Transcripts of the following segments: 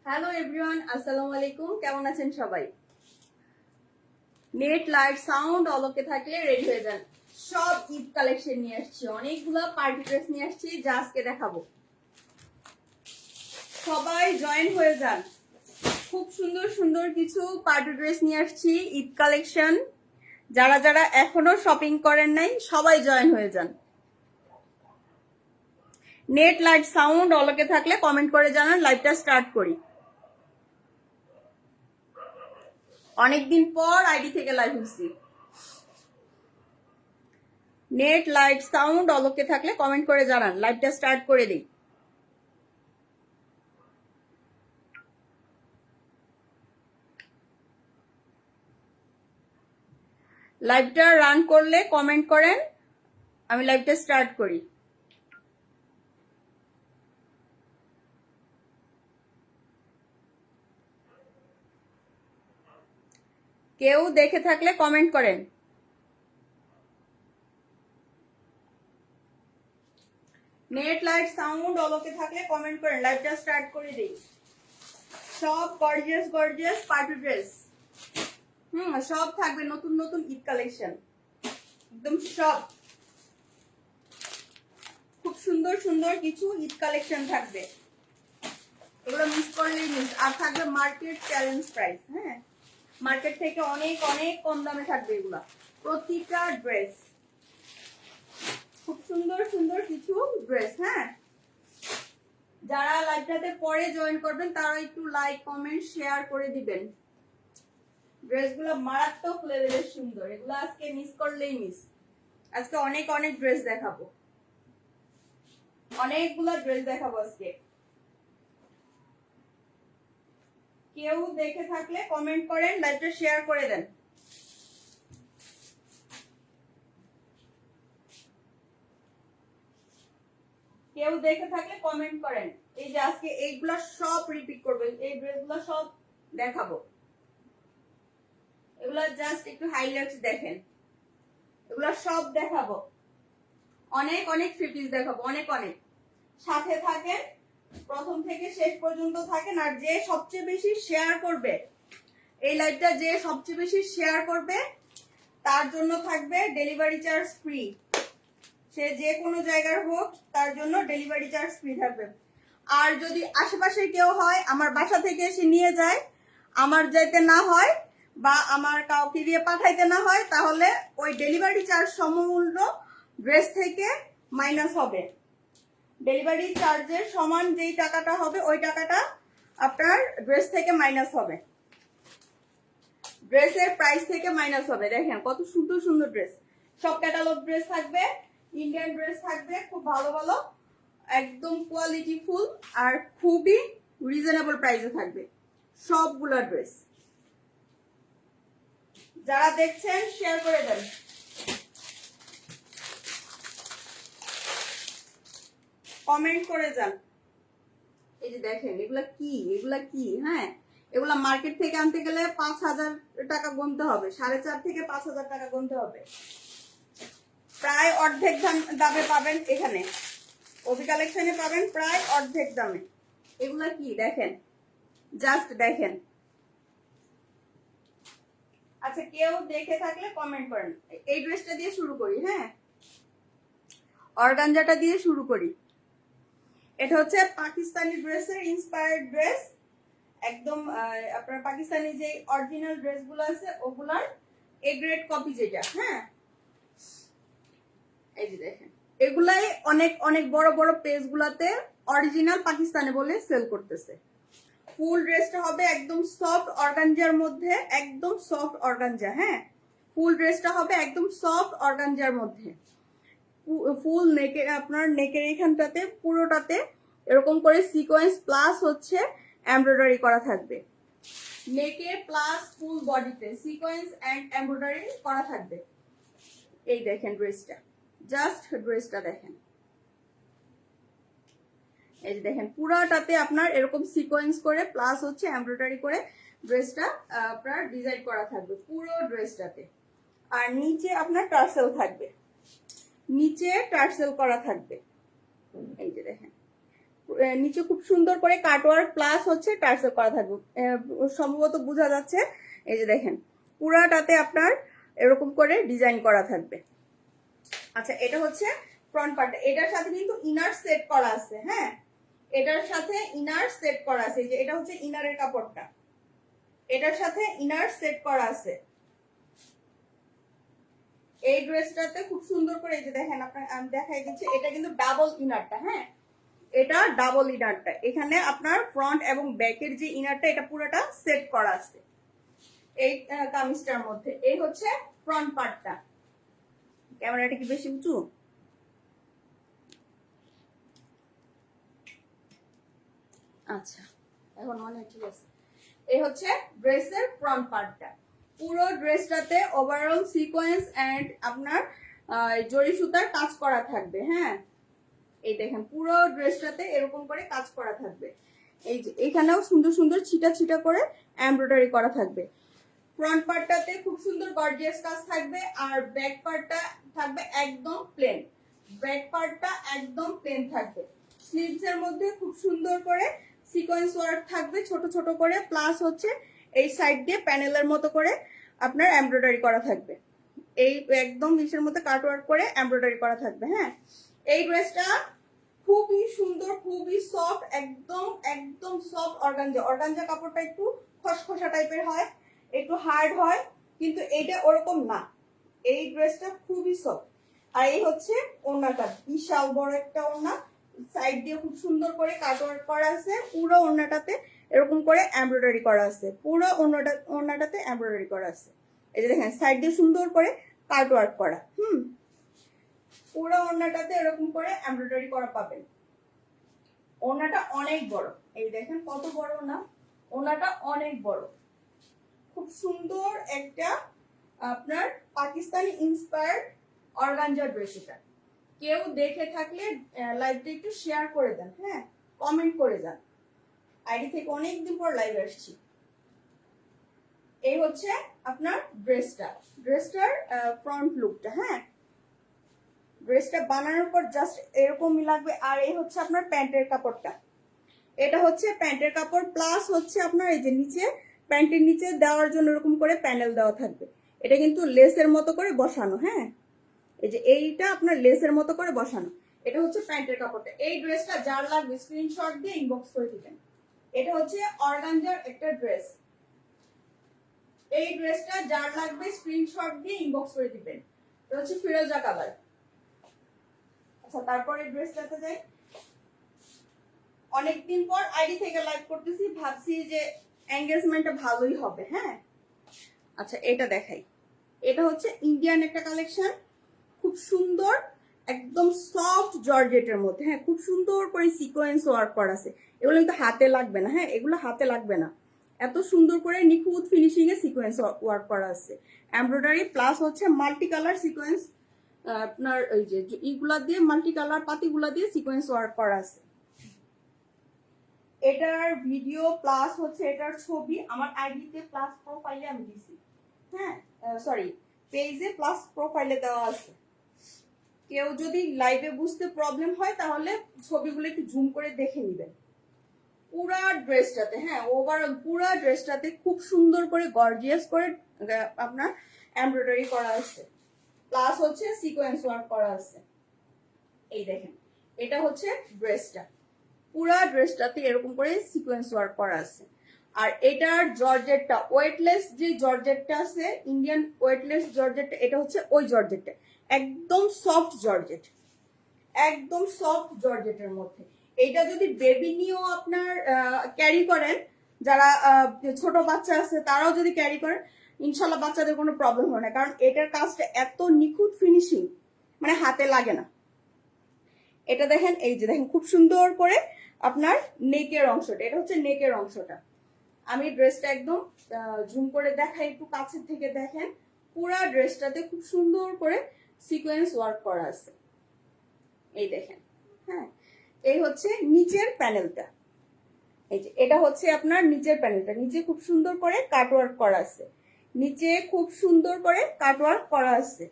Hello everyone, আসসালামু আলাইকুম। কেমন আছেন সবাই? নেট লাইট সাউন্ড অলকে থাকলে রেডি হয়ে যান। সব ঈদ কালেকশন নিয়ে আসছি, অনেকগুলো পার্টি ড্রেস নিয়ে আসছি যা আজকে দেখাবো। সবাই জয়েন হয়ে যান। খুব সুন্দর সুন্দর কিছু পার্টি ড্রেস নিয়ে আসছি, ঈদ কালেকশন। যারা যারা এখনো শপিং করেন নাই সবাই জয়েন হয়ে যান। নেট লাইট সাউন্ড অলকে থাকলে কমেন্ট করে জানান, লাইভটা স্টার্ট করি। অনেকদিন পর আইডি থেকে লাইভ হচ্ছি। নেট লাইট সাউন্ড অলকে থাকলে কমেন্ট করে জানান, লাইভটা স্টার্ট করে দিই। লাইভটা রান করলে কমেন্ট করেন, আমি লাইভটা স্টার্ট করি। কেউ দেখে থাকলে কমেন্ট করেন। নেট লাইট সাউন্ড অলকে থাকলে কমেন্ট করেন, লাইভটা স্টার্ট করে দিই। সব গর্জিয়াস গর্জিয়াস পার্টি ড্রেস, সব থাকবে নতুন নতুন ঈদ কালেকশন, একদম সব খুব সুন্দর সুন্দর কিছু ঈদ কালেকশন থাকবে। এগুলো মিস করলেই মিস। আর থাকবে মার্কেট চ্যালেঞ্জ প্রাইস। হ্যাঁ, মার্কেট থেকে অনেক অনেক কম দামে থাকবে এগুলা প্রতিটা ড্রেস। খুব সুন্দর সুন্দর কিছু ড্রেস। হ্যাঁ, যারা লাইভটাতে পরে জয়েন করবেন তারা একটু লাইক কমেন্ট শেয়ার করে দিবেন। ড্রেসগুলো মারাত্মক লেভেলের সুন্দর, এগুলো আজকে মিস করলেই মিস। আজকে অনেক অনেক ড্রেস দেখাবো, অনেকগুলো ড্রেস দেখাবো আজকে। কেউ দেখে থাকলে কমেন্ট করেন, লাইভটা শেয়ার করে দেন। কেউ দেখে থাকলে কমেন্ট করেন। এই যে আজকে এইগুলা সব রিপিট করবে, এই ড্রেসগুলো সব দেখাবো। এগুলা জাস্ট একটু হাইলাইটস দেখেন, এগুলা সব দেখাবো। অনেক অনেক থ্রি পিস দেখাবো, অনেক অনেক। সাথে থাকেন, প্রথম থেকে শেষ পর্যন্ত থাকেন। আর যে সবচেয়ে বেশি শেয়ার করবে এই লাইভটা, যে সবচেয়ে বেশি শেয়ার করবে তার জন্য থাকবে ডেলিভারি চার্জ ফ্রি। সে যে কোনো জায়গার হোক তার জন্য ডেলিভারি চার্জ ফ্রি থাকবে। আর যদি আশেপাশে কেউ হয়, আমার বাসা থেকে এসে নিয়ে যায়, আমার যাইতে না হয় বা আমার কাউকে দিয়ে পাঠাইতে না হয়, তাহলে ওই ডেলিভারি চার্জ সমমূল্য ড্রেস থেকে মাইনাস হবে। ডেলিভারি চার্জের সমান যেই টাকাটা হবে ওই টাকাটা আপনার ড্রেস থেকে মাইনাস হবে, ড্রেসের প্রাইস থেকে মাইনাস হবে। দেখেন কত সুন্দর সুন্দর ড্রেস, সব ক্যাটালগ ড্রেস থাকবে, ইন্ডিয়ান ড্রেস থাকবে, খুব ভালো ভালো, একদম কোয়ালিটি ফুল আর খুবই রিজনেবল প্রাইসে থাকবে সবগুলো ড্রেস। যারা দেখছেন শেয়ার করে দেন, কমেন্ট করে যান। এই যে দেখেন এগুলা কি, এগুলা কি? হ্যাঁ, এগুলা মার্কেট থেকে আনতে গেলে 5,000 টাকা গুনতে হবে, 4,500 থেকে 5,000 টাকা গুনতে হবে। প্রায় অর্ধেক দামে পাবেন এখানে, ওবি কালেকশনে পাবেন প্রায় অর্ধেক দামে। এগুলা কি দেখেন, জাস্ট দেখেন। আচ্ছা, কেউ দেখে থাকলে কমেন্ট করেন। এই ড্রেসটা দিয়ে শুরু করি। হ্যাঁ, অর্গানজাটা দিয়ে শুরু করি। এটা হচ্ছে পাকিস্তানি ড্রেসের ইন্সপায়ার্ড ড্রেস, একদম আপনার পাকিস্তানি যে অরিজিনাল ড্রেসগুলো আছে ওগুলার এ গ্রেড কপি যেটা। হ্যাঁ, এই যে দেখেন, এগুলাই অনেক অনেক বড় বড় পেজ গুলাতে অরিজিনাল পাকিস্তানি বলে সেল করতেছে। ফুল ড্রেসটা হবে একদম সফট অর্গানজার মধ্যে, একদম সফট অর্গানজা। হ্যাঁ, ফুল ড্রেসটা হবে একদম সফট অর্গানজার মধ্যে। ফুল নেকে, আপনার নেকের এখানটাতে পুরোটাতে এরকম করে সিকোয়েন্স প্লাস হচ্ছে এমব্রয়ডারি করা থাকবে। নেকে প্লাস ফুল বডিতে সিকোয়েন্স এন্ড এমব্রয়ডারি করা থাকবে। এই দেখেন ড্রেসটা, জাস্ট ড্রেসটা দেখেন। এই দেখেন পুরাটাতে আপনার এরকম সিকোয়েন্স করে প্লাস হচ্ছে এমব্রয়ডারি করে ড্রেসটা আপনার ডিজাইন করা থাকবে পুরো ড্রেসটাতে। আর নিচে আপনার টার্সেল থাকবে, নিচে টার্সেল করা থাকবে। এই যে দেখেন নিচে খুব সুন্দর করে কাটওয়ার্ক প্লাস হচ্ছে টার্সেল করা থাকবে, সম্ভবত বোঝা যাচ্ছে। এই যে দেখেন পুরাটাতে আপনার এরকম করে ডিজাইন করা থাকবে। আচ্ছা এটা হচ্ছে ফ্রন্ট পার্ট, এটার সাথে কিন্তু ইনার সেট করা আছে। হ্যাঁ, এটার সাথে ইনার সেট করা আছে। যে এটা হচ্ছে ইনারের কাপড়টা, এটার সাথে ইনার সেট করা আছে। এই ড্রেসটাতে খুব সুন্দর করে এই যে দেখেন আপনার আমি দেখাই দিচ্ছি, এটা কিন্তু ডাবল ইনারটা। হ্যাঁ, এটা ডাবল ইনারটা, এখানে আপনার ফ্রন্ট এবং ব্যাকের যে ইনারটা এটা পুরোটা সেট করা আছে এই কামিজটার মধ্যে। এই হচ্ছে ফ্রন্ট পার্টটা। ক্যামেরাটা কি বেশি উঁচু? আচ্ছা এখন মনে হয় ঠিক আছে। এই হচ্ছে ড্রেসের ফ্রন্ট পার্টটা। পুরো ড্রেসটাতে ওভারঅল সিকোয়েন্স এন্ড আপনার জরি সুতার কাজ করা থাকবে। হ্যাঁ, এই দেখেন পুরো ড্রেসটাতে এরকম করে কাজ করা থাকবে। এই যে এখানেও সুন্দর সুন্দর ছিটা ছিটা করে এমব্রয়ডারি করা থাকবে। ফ্রন্ট পার্টটাতে খুব সুন্দর গর্জিয়াস কাজ থাকবে, আর ব্যাক পার্টটা থাকবে একদম প্লেন। ব্যাক পার্টটা একদম প্লেন থাকবে। স্লিভস এর মধ্যে খুব সুন্দর করে সিকোয়েন্স ওয়ার্ক থাকবে ছোট ছোট করে, প্লাস হচ্ছে এই সাইড দিয়ে প্যানেলের মতো করে আপনার এমব্রয়ডারি করা থাকবে। এই একদম নিচের মধ্যে কাট ওয়ার্ক করে এমব্রয়ডারি করা থাকবে। হ্যাঁ, এই ড্রেসটা খুবই সুন্দর, খুবই সফট, একদম একদম সফট অর্গানজা। অর্গানজা কাপড়টা একটু খসখসা টাইপের হয়, একটু হার্ড হয়, কিন্তু এইটা ওরকম না। এই ড্রেসটা খুবই সফট। আর এই হচ্ছে ওড়নাটা, বিশাল বড় একটা ওড়না, সাইড দিয়ে খুব সুন্দর করে কাটওয়ার্ক করা আছে। পুরো ওড়নাটাতে এরকম করে এমব্রয়ডারি করা আছে, পুরো ওড়নাটাতে এমব্রয়ডারি করা আছে। এই যে দেখেন সাইড দিয়ে সুন্দর করে কাটওয়ার্ক করা। পুরো ওড়নাটাতে এরকম করে এমব্রয়ডারি করা পাবেন। ওড়নাটা অনেক বড়, এই দেখেন কত বড় না, ওড়নাটা অনেক বড়। খুব সুন্দর একটা আপনার পাকিস্তানি ইন্সপায়ার্ড অর্গানজা ড্রেস। এটা কেউ দেখে থাকলে লাইভটা একটু শেয়ার করে দেন। হ্যাঁ, কমেন্ট করে যান। আইডি থেকে অনেকদিন পর লাইভ আসছি। এই হচ্ছে আপনার ড্রেসটার ফ্রন্ট লুকটা। হ্যাঁ, ড্রেসটা বানানোর পর জাস্ট এরকমই লাগবে। আর এই হচ্ছে আপনার প্যান্টের কাপড়টা, এটা হচ্ছে প্যান্টের কাপড়, প্লাস হচ্ছে আপনার এই যে নিচে প্যান্টের নিচে দেওয়ার জন্য এরকম করে প্যানেল দেওয়া থাকবে। এটা কিন্তু লেসের মতো করে বসানো। হ্যাঁ, এই যে এইটা আপনার লেসের মতো করে বসানো। এটা হচ্ছে প্যান্টের কাপড়টা। এই ড্রেসটা যার লাগবে স্ক্রিনশট দিয়ে ইনবক্স করে দিবেন। এটা হচ্ছে অর্গানজার একটা ড্রেস। এই ড্রেসটা যার লাগবে স্ক্রিনশট দিয়ে ইনবক্স করে দিবেন। এটা হচ্ছে ফিরোজা কালার। আচ্ছা তারপরে ড্রেসটাতে যাই। অনেকদিন পর আইডি থেকে লাইভ করতেছি, ভাবছি যে এঙ্গেজমেন্টটা ভালোই হবে। হ্যাঁ, আচ্ছা এটা দেখাই। এটা হচ্ছে ইন্ডিয়ান একটা কালেকশন, খুব সুন্দর, একদম সফট জর্জেটের মধ্যে। হ্যাঁ, খুব সুন্দর করে সিকোয়েন্স ওয়ার্ক করা আছে। এগুলো কিন্তু হাতে লাগবে না। হ্যাঁ, এগুলো হাতে লাগবে না, এত সুন্দর করে নিখুঁত ফিনিশিং এ সিকোয়েন্স ওয়ার্ক করা আছে। এমব্রয়ডারি প্লাস হচ্ছে মাল্টি কালার সিকোয়েন্স, আপনার ওই যে ইগুলা দিয়ে মাল্টি কালার পাতিগুলা দিয়ে সিকোয়েন্স ওয়ার্ক করা আছে। এটার ভিডিও প্লাস হচ্ছে এটার ছবি আমার আইডিতে প্লাস প্রোফাইলে আমি দিছি। হ্যাঁ, সরি পেজে প্লাস প্রোফাইলে দেওয়া আছে। কেউ যদি লাইভে বুঝতে প্রবলেম হয় তাহলে ছবিগুলো একটু জুম করে দেখে নেবেন। পুরা ড্রেসটাতে, হ্যাঁ ওভারঅল পুরা ড্রেসটাতে খুব সুন্দর করে গর্জিয়াস করে আপনার এমব্রয়ডারি করা আছে, প্লাস হচ্ছে সিকোয়েন্স ওয়ার্ক করা আছে। এই দেখেন এটা হচ্ছে ড্রেসটা, পুরা ড্রেসটাতে এরকম করে সিকোয়েন্স ওয়ার্ক করা আছে। আর এটার জর্জেটটা ওয়েটলেস, যে জর্জেটটা আছে ইন্ডিয়ান ওয়েটলেস জর্জেটটা, এটা হচ্ছে ওই জর্জেটটা, একদম সফট জর্জেট, একদম সফট জর্জেটের মধ্যে। এটা যদি বেবি নিয়েও আপনার ক্যারি করেন, যারা ছোট বাচ্চা আছে তারাও যদি ক্যারি করেন, ইনশাল্লাহ বাচ্চাদের কোনো প্রবলেম হবে না, কারণ এটার কাজটা এত নিখুঁত ফিনিশিং, মানে হাতে লাগে না। এটা দেখেন, এই যে দেখেন খুব সুন্দর করে আপনার নেকের অংশটা, এটা হচ্ছে নেকের অংশটা। আমি ড্রেসটা একদম জুম করে দেখাই, একটু কাছের থেকে দেখেন। পুরা ড্রেসটাতে খুব সুন্দর করে সিকোয়েন্স ওয়ার্ক করা আছে। এই দেখেন, হ্যাঁ এই হচ্ছে নিচের প্যানেলটা। এই যে এটা হচ্ছে আপনার নিচের প্যানেলটা, নিচে খুব সুন্দর করে কাটওয়ার্ক করা আছে, নিচে খুব সুন্দর করে কাটওয়ার্ক করা আছে।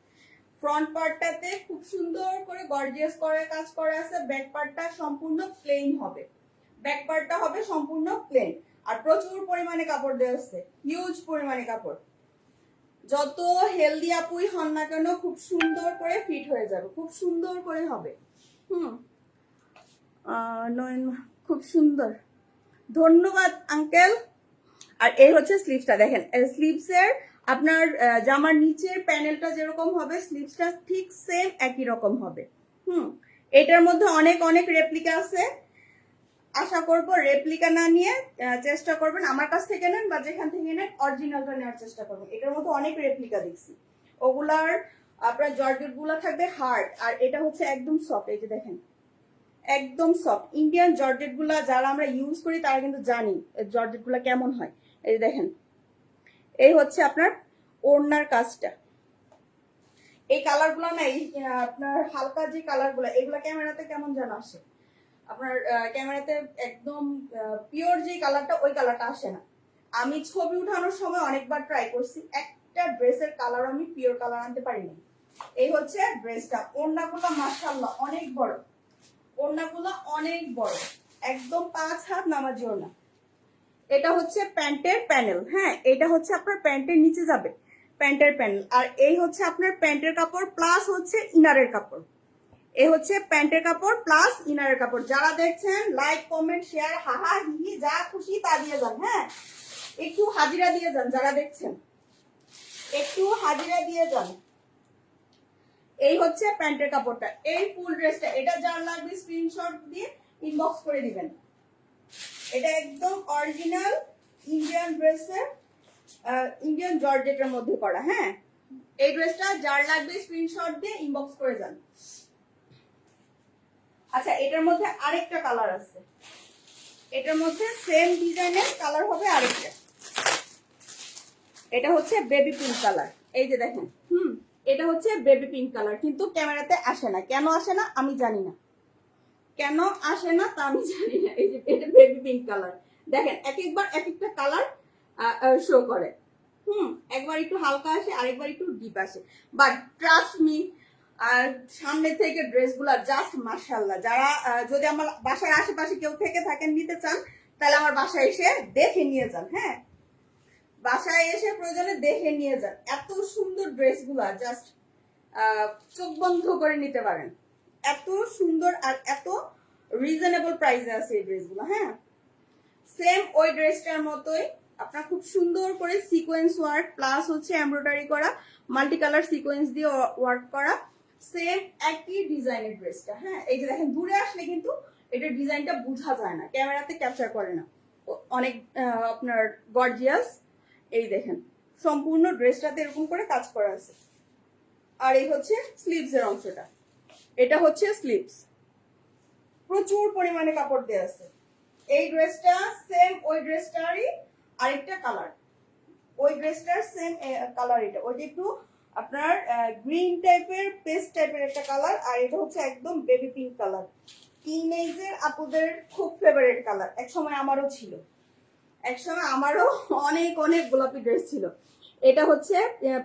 ফ্রন্ট পার্টটাতে খুব সুন্দর করে গর্জিয়াস করে কাজ করা আছে, ব্যাক পার্টটা সম্পূর্ণ প্লেন হবে, ব্যাক পার্টটা হবে সম্পূর্ণ প্লেন। আর প্রচুর পরিমাণে কাপড় দেওয়া আছে, হিউজ পরিমাণে কাপড়। যত হেলদি আপুই হন না কেন খুব সুন্দর করে ফিট হয়ে যাবে, খুব সুন্দর করে হবে। খুব সুন্দর, ধন্যবাদ আঙ্কেল। আর এই হচ্ছে স্লিভসটা দেখেন, স্লিভসের আপনার জামার নিচের প্যানেলটা যেরকম হবে স্লিভসটা ঠিক সেম একই রকম হবে। এটার মধ্যে অনেক অনেক রেপ্লিকা আছে, আশা করব রেপ্লিকা না নিয়ে চেষ্টা করবেন আমার কাছ থেকে নেন বা যেখান থেকে নেন অরিজিনালটা নেওয়ার চেষ্টা করবেন। এটার মধ্যে অনেক রেপ্লিকা দেখছি, ওগুলার আপনার জর্জেট গুলা থাকবে হার্ড, আর এটা হচ্ছে একদম সফট। এই যে দেখেন একদম সফট ইন্ডিয়ান জর্জেট গুলা যারা আমরা ইউজ করি তারা কিন্তু জানি জর্জেট গুলা কেমন হয়। এই যে দেখেন, এই হচ্ছে আপনার ওড়নার কাজটা। এই কালার গুলা না, আপনার হালকা যে কালার গুলা এগুলা ক্যামেরাতে কেমন যেন আসে, আপনার ক্যামেরাতে একদম পিওর যে কালারটা ওই কালারটা আসে না। আমি ছবি উঠানোর সময় অনেকবার ট্রাই করছি, একটা ড্রেসের কালার আমি পিওর কালার আনতে পারিনি। এই হচ্ছে ড্রেসটা। ওড়নাগুলো মাশাআল্লাহ অনেক বড়, ওড়নাগুলো অনেক বড়, একদম 5 হাত নামাজি ওড়না। এটা হচ্ছে প্যান্টের প্যানেল, হ্যাঁ এটা হচ্ছে আপনার প্যান্টের নিচে যাবে প্যান্টের প্যানেল। আর এই হচ্ছে আপনার প্যান্টের কাপড় প্লাস হচ্ছে ইনারের কাপড়। এই হচ্ছে প্যান্টের কাপড় প্লাস ইনারের কাপড়। যারা দেখছেন লাইক কমেন্ট শেয়ার হাহা হিহি যা খুশি তা দিয়ে যান, হ্যাঁ একটু হাজিরা দিয়ে যান, যারা দেখছেন একটু হাজিরা দিয়ে যান। এই হচ্ছে প্যান্টের কাপড়টা, এই ফুল ড্রেসটা। এটা যার লাগবে স্ক্রিনশট দিয়ে ইনবক্স করে দিবেন। এটা একদম অরিজিনাল ইন্ডিয়ান ড্রেসের, ইন্ডিয়ান জর্জেটের মধ্যে করা। হ্যাঁ এই ড্রেসটা যার লাগবে স্ক্রিনশট দিয়ে ইনবক্স করে যান। আচ্ছা এটার মধ্যে আরেকটা কালার আছে, এটার মধ্যে সেম ডিজাইনের কালার হবে আরেকটা। এটা হচ্ছে বেবি পিঙ্ক কালার। এই যে দেখেন, এটা হচ্ছে বেবি পিঙ্ক কালার, কিন্তু ক্যামেরাতে আসে না। কেন আসে না আমি জানি না, কেন আসে না তা আমি জানি না। এই যে এটা বেবি পিঙ্ক কালার, দেখেন এক একবার এক একটা কালার শো করে। একবার একটু হালকা আসে, আরেকবার একটু ডিপ আসে। বাট ট্রাস্ট মি, আর সামনে থেকে ড্রেসগুলো জাস্ট মাশাআল্লাহ। যারা যদি আমার বাসার আশেপাশে কেউ থেকে থাকেন নিতে চান তাহলে আমার বাসায় এসে দেখে নিয়ে যান। হ্যাঁ বাসায় এসে প্রয়োজনে দেখে নিয়ে যান, এত সুন্দর ড্রেসগুলা জাস্ট চোখ বন্ধ করে নিতে পারেন, এত সুন্দর আর এত রিজনেবল প্রাইসে আছে এই ড্রেসগুলো। হ্যাঁ সেম ওই ড্রেসটার মতোই আপনার খুব সুন্দর করে সিকোয়েন্স ওয়ার্ক প্লাস হচ্ছে এমব্রয়ডারি করা, মাল্টি কালার সিকোয়েন্স দিয়ে ওয়ার্ক করা, সেম একই ডিজাইনের ড্রেসটা। হ্যাঁ এই যে দেখেন দূরে আসলে কিন্তু এটার ডিজাইনটা বোঝা যায় না, ক্যামেরাতে ক্যাপচার করে না, অনেক আপনার গর্জিয়াস। এই দেখেন সম্পূর্ণ ড্রেসটাতে এরকম করে কাজ করা আছে। আর এই হচ্ছে স্লিভস এর অংশটা, এটা হচ্ছে স্লিভস, প্রচুর পরিমাণে কাপড় দেওয়া আছে। এই ড্রেসটা সেম ওই ড্রেসটারই আরেকটা কালার, ওই ড্রেসটার সেম কালার। এটা ওইটা একটু আপনার গ্রিন টাইপের পেস্ট টাইপের একটা কালার, আর এটা হচ্ছে একদম বেবি পিঙ্ক কালার। টিনেজের আপুদের খুব ফেভারিট কালার, একসময় আমারও ছিল, একসময় আমারও অনেক অনেক গোলাপি ড্রেস ছিল। এটা হচ্ছে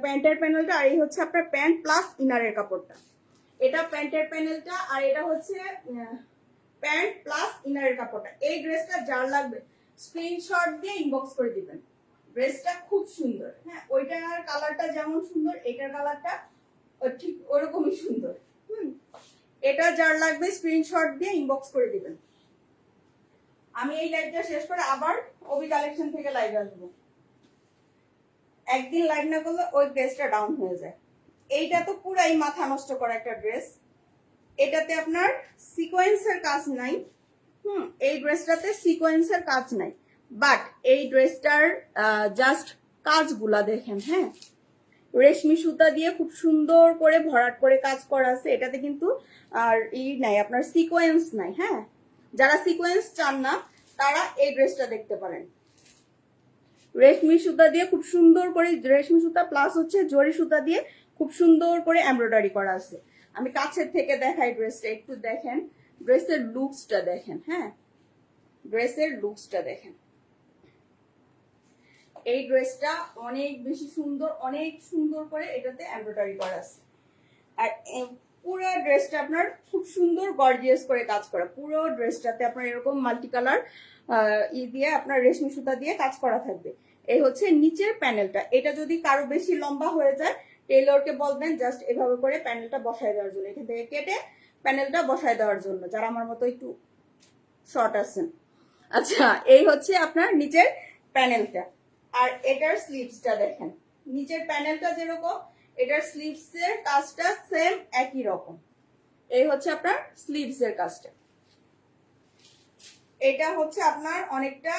প্যান্টের প্যানেলটা, আর এই হচ্ছে আপনার প্যান্ট প্লাস ইনারের কাপড়টা। এটা প্যান্টের প্যানেলটা, আর এটা হচ্ছে প্যান্ট প্লাস ইনারের কাপড়টা। এই ড্রেসটা যার লাগবে স্ক্রিনশট দিয়ে ইনবক্স করে দিবেন। ড্রেসটা খুব সুন্দর, হ্যাঁ ওইটার কালারটা যেমন সুন্দর এটার কালারটা ঠিক ওরকমই সুন্দর। এটা যার লাগবে স্ক্রিনশট দিয়ে ইনবক্স করে দিবেন। আমি এই লাইভটা শেষ করে আবার ওবি কালেকশন থেকে লাইভ আসবো। একদিন লাইভ না করলে ওই ড্রেসটা ডাউন হয়ে যায়। এইটা তো পুরাই মাথা নষ্ট করা একটা ড্রেস, এটাতে আপনার সিকোয়েন্সের কাজ নাই। এই ড্রেসটাতে সিকোয়েন্সের কাজ নাই, বাট এই ড্রেসটার জাস্ট কাজগুলা দেখেন। হ্যাঁ রেশমি সুতা দিয়ে খুব সুন্দর করে ভরাট করে কাজ করা আছে, এটাতে কিন্তু আর নাই আপনার সিকোয়েন্স নাই। হ্যাঁ যারা সিকোয়েন্স চান না তারা এই ড্রেসটা দেখতে পারেন। রেশমি সুতা দিয়ে খুব সুন্দর করে, রেশমি সুতা প্লাস হচ্ছে জরি সুতা দিয়ে খুব সুন্দর করে এমব্রয়ডারি করা আছে। আমি কাছের থেকে দেখাই ড্রেসটা, একটু দেখেন ড্রেসের লুকসটা দেখেন। হ্যাঁ ড্রেসের লুকসটা দেখেন, এই ড্রেসটা অনেক বেশি সুন্দর, অনেক সুন্দর করে এটাতে এমব্রয়ডারি করা আছে। আর পুরো ড্রেসটা আপনার খুব সুন্দর গর্জিয়াস করে কাজ করা, পুরো ড্রেসটাতে আপনার এরকম মাল্টি কালার দিয়ে আপনার রেশমি সুতা দিয়ে কাজ করা থাকবে। এই হচ্ছে নিচের প্যানেলটা। এটা যদি কারো বেশি লম্বা হয়ে যায় টেইলরকে বলবেন জাস্ট এভাবে করে প্যানেলটা বসায় দেওয়ার জন্য, এখান থেকে কেটে প্যানেলটা বসায় দেওয়ার জন্য, যারা আমার মতো একটু শর্ট আছেন। আচ্ছা, এই হচ্ছে আপনার নিচের প্যানেলটা। আর এটার স্লিভসটা দেখেন, নিচের প্যানেলটা যেরকম এটার স্লিভসের কাজটা সেম একই রকম। এই হচ্ছে আপনার স্লিভসের কাজটা। এটা হচ্ছে আপনার অনেকটা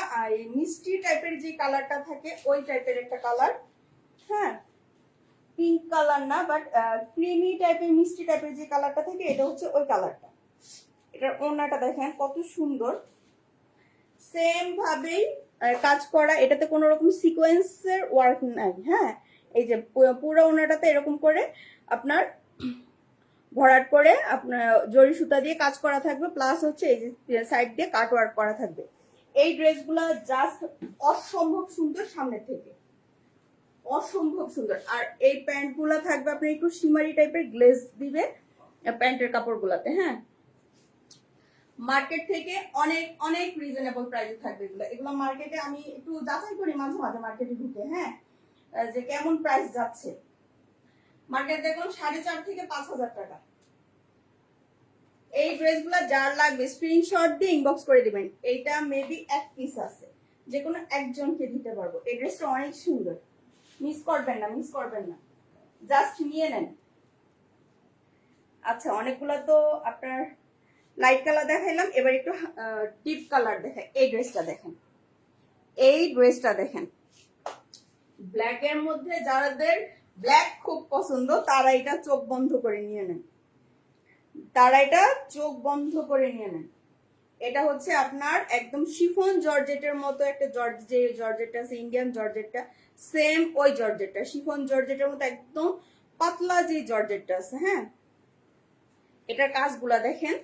মিষ্টি টাইপের যে কালারটা থাকে ওই টাইপের একটা কালার, হ্যাঁ পিঙ্ক কালার না, বাট ক্রিমি টাইপের মিষ্টি টাইপের যে কালারটা থাকে এটা হচ্ছে ওই কালারটা। এটার ওড়নাটা দেখেন কত সুন্দর, সেম ভাবেই কাজ করা, এটাতে কোনো রকম সিকোয়েন্সের ওয়ার্ক নাই। হ্যাঁ, এই যে পুরো ওড়নাটাতে এরকম করে আপনার ভরাট করে আপনার জরি সুতা দিয়ে কাজ করা থাকবে, প্লাস হচ্ছে এই যে সাইড দিয়ে কাট ওয়ার্ক করা থাকবে। এই ড্রেসগুলো জাস্ট অসম্ভব সুন্দর, সামনে থেকে অসম্ভব সুন্দর। আর এই প্যান্টগুলো থাকবে আপনার একটু শিমারি টাইপের গ্লেজ দিবে প্যান্টের কাপড়গুলোতে। হ্যাঁ, মার্কেট থেকে অনেক অনেক রিজনেবল প্রাইসে থাকবে এগুলো। এগুলো মার্কেটে আমি একটু যাচাই করি মাঝে মাঝে মার্কেটে ঢুকে, হ্যাঁ, যে কেমন প্রাইস যাচ্ছে। মার্কেট দেখলাম 4,500 থেকে 5,000 টাকা। এই ড্রেসগুলো যার লাগবে স্ক্রিনশট দিয়ে ইনবক্স করে দিবেন। এইটা মেবি এক পিস আছে, যে কোনো একজনকে দিতে পারবো। এই ড্রেসটা অনেক সুন্দর, মিস করবেন না, মিস করবেন না, জাস্ট নিয়ে নেন। আচ্ছা, অনেকগুলো তো আপনার লাইট কালার দেখাইলাম, এবার একটু ডিপ কালার দেখাই। এই ড্রেসটা দেখেন, এই ড্রেসটা দেখেন, ব্ল্যাক এর মধ্যে যাদের ব্ল্যাক খুব পছন্দ তারা এটা চোখ বন্ধ করে নিয়ে নেন, তারা এটা চোখ বন্ধ করে নিয়ে নেন। এটা হচ্ছে আপনার একদম শিফন জর্জেটের মতো একটা যে জর্জেটটা আছে ইন্ডিয়ান জর্জেটটা, সেম ওই জর্জেটটা, শিফন জর্জেটের মতো একদম পাতলা যে জর্জেটটা আছে। হ্যাঁ, এটার কাজগুলা দেখেন,